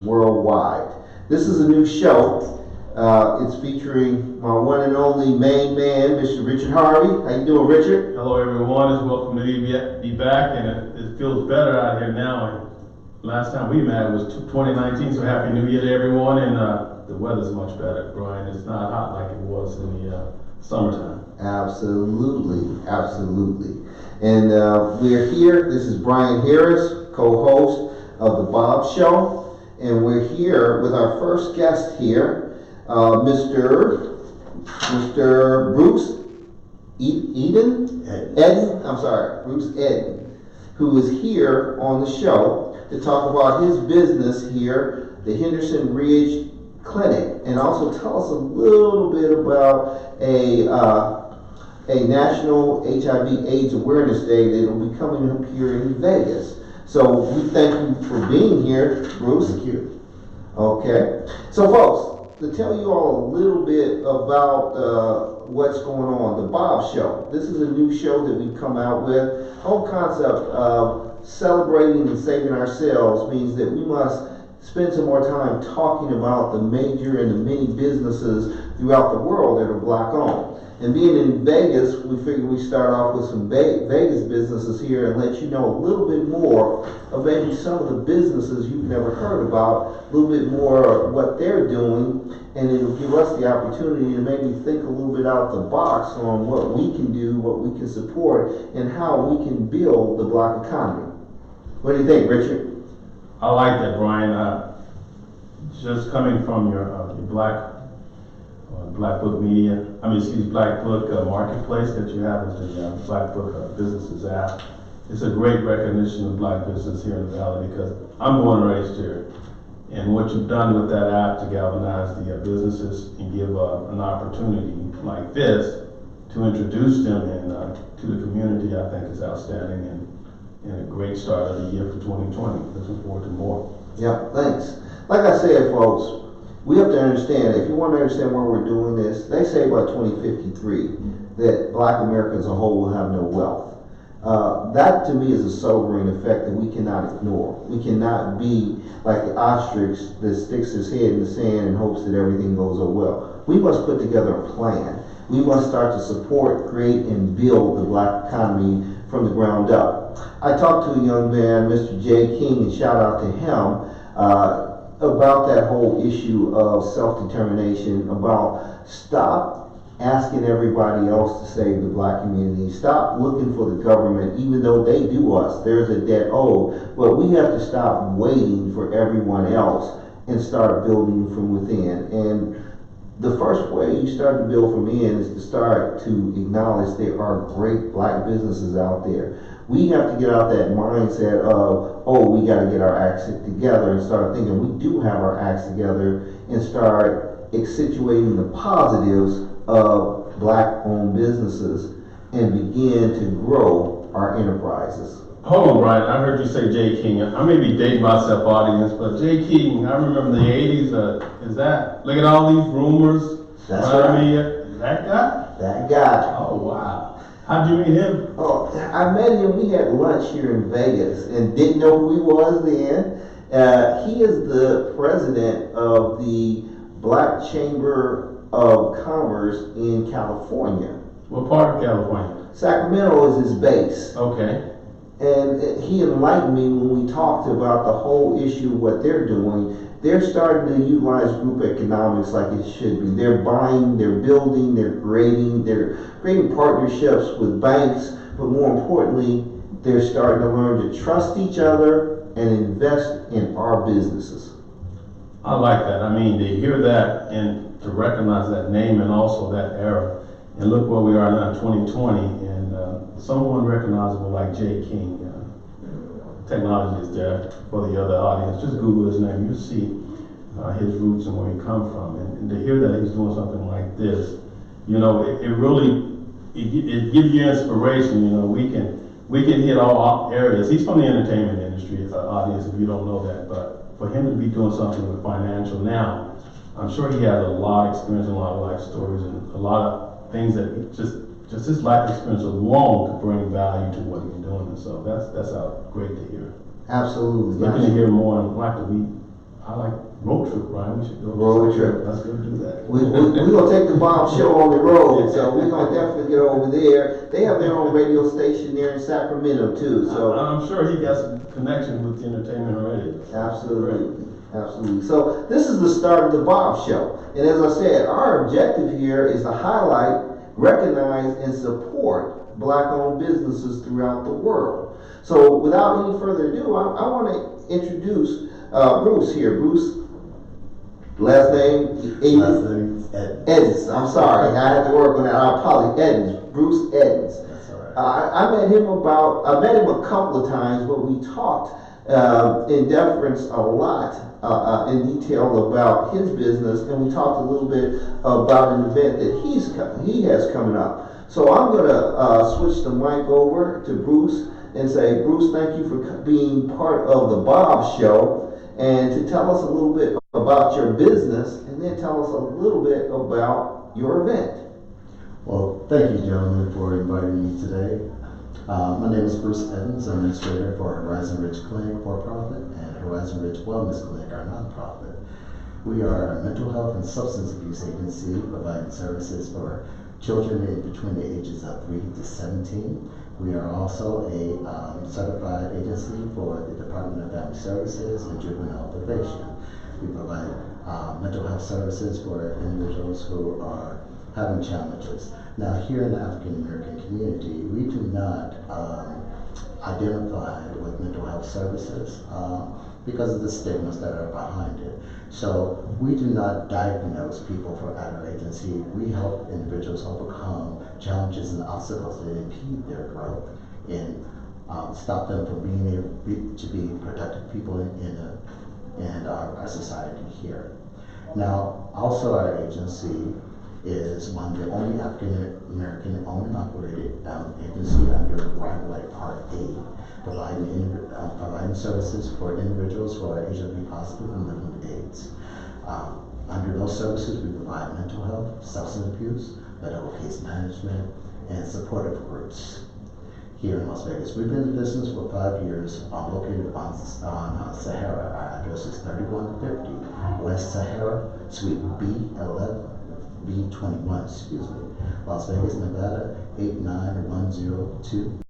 worldwide. This is a new show. It's featuring my one and only main man, Mr. Richard Harvey. How you doing, Richard? Hello, everyone. It's welcome to be back, and it feels better out here now. And last time we met was 2019, so Happy New Year to everyone. And the weather's much better, Brian. It's not hot like it was in the summertime. Absolutely, absolutely. And we're here. This is Brian Harris, co-host of the Bob Show. And we're here with our first guest here, Mr. Bruce Bruce Eden, who is here on the show to talk about his business here, the Henderson Ridge Clinic, and also tell us a little bit about a National HIV/AIDS Awareness Day that will be coming up here in Vegas. So we thank you for being here, Bruce. Thank you. Okay. So folks, to tell you all a little bit about what's going on, the Bob Show. This is a new show that we've come out with. Whole concept of celebrating and saving ourselves means that we must spend some more time talking about the major and the many businesses throughout the world that are Black owned. And being in Vegas, we figured we'd start off with some Vegas businesses here and let you know a little bit more of maybe some of the businesses you've never heard about, a little bit more of what they're doing, and it'll give us the opportunity to maybe think a little bit out the box on what we can do, what we can support, and how we can build the Black economy. What do you think, Richard? I like that, Brian. Just coming from your Blackbook Media, Blackbook Marketplace that you have with the Blackbook Businesses app. It's a great recognition of Black business here in the Valley because I'm born and raised here. And what you've done with that app to galvanize the businesses and give an opportunity like this to introduce them to the community, I think is outstanding and a great start of the year for 2020. Looking forward to more. Yeah, thanks. Like I said, folks, we have to understand, if you want to understand why we're doing this, they say by 2053 that Black America as a whole will have no wealth. That to me is a sobering effect that we cannot ignore. We cannot be like the ostrich that sticks his head in the sand and hopes that everything goes well. We must put together a plan. We must start to support, create, and build the Black economy from the ground up. I talked to a young man, Mr. Jay King, and shout out to him, about that whole issue of self-determination, about stop asking everybody else to save the Black community. Stop looking for the government, even though they do us. There's a debt owed. But we have to stop waiting for everyone else and start building from within. And the first way you start to build from in is to start to acknowledge there are great Black businesses out there. We have to get out that mindset of, oh, we got to get our acts together and start thinking we do have our acts together and start accentuating the positives of Black-owned businesses and begin to grow our enterprises. Hold on, Brian. I heard you say Jay King. I may be dating myself, audience, but Jay King, I remember in the 80s, is that, look at all these rumors. That's right. That guy? That guy. Oh, wow. How'd you meet him? Oh, I met him, we had lunch here in Vegas and didn't know who he was then. He is the president of the Black Chamber of Commerce in California. What part of California? Sacramento is his base. Okay. And he enlightened me when we talked about the whole issue of what they're doing. They're starting to utilize group economics like it should be. They're buying, they're building, they're creating partnerships with banks, but more importantly, they're starting to learn to trust each other and invest in our businesses. I like that. I mean, to hear that and to recognize that name and also that era, and look where we are now, 2020, and someone recognizable like Jay King. Technology is there for the other audience. Just Google his name. You'll see his roots and where he come from. And to hear that he's doing something like this, you know, it really gives you inspiration. You know, we can hit all areas. He's from the entertainment industry, audience, if you don't know that. But for him to be doing something with financial now, I'm sure he has a lot of experience and a lot of life stories and a lot of things that he just his life experience alone could bring value to what he's doing. And so that's great to hear. Absolutely. Looking to hear more and like to I like road trip, Brian, we should go. Road trip. Let's go do that. We gonna take the Bob Show on the road, so we're gonna definitely get over there. They have their own radio station there in Sacramento too, so. I'm sure he got some connection with the entertainment already. Absolutely, absolutely. So this is the start of the Bob Show. And as I said, our objective here is to highlight, recognize, and support Black-owned businesses throughout the world. So without any further ado, I want to introduce Bruce here. Bruce, last name? Last name Ed. Edens. I'm sorry, I had to work on that. I apologize. Edens. Bruce Edens. That's all right. I met him a couple of times, but we talked in deference a lot in detail about his business, and we talked a little bit about an event that he has coming up. So I'm gonna switch the mic over to Bruce and say, Bruce, thank you for being part of the Bob Show, and to tell us a little bit about your business, and then tell us a little bit about your event. Well, thank you, gentlemen, for inviting me today. My name is Bruce Edens. I'm administrator for Horizon Ridge Clinic for-profit and Horizon Ridge Wellness Clinic, our nonprofit. We are a mental health and substance abuse agency providing services for children in between the ages of 3 to 17. We are also a certified agency for the Department of Family Services and Juvenile Probation. We provide mental health services for individuals who are having challenges. Now, here in the African American community, we do not identify with mental health services because of the stigmas that are behind it. So we do not diagnose people at our agency. We help individuals overcome challenges and obstacles that impede their growth and stop them from being able to be productive people in our society here. Now, also our agency is one of the only African American owned and operated agency under right Part A, providing services for individuals who are HIV positive and living with AIDS. Under those services, we provide mental health, substance abuse, medical case management, and supportive groups here in Las Vegas. We've been in business for 5 years. I'm located on Sahara. Our address is 3150 West Sahara, Suite B21, Las Vegas, Nevada 89102.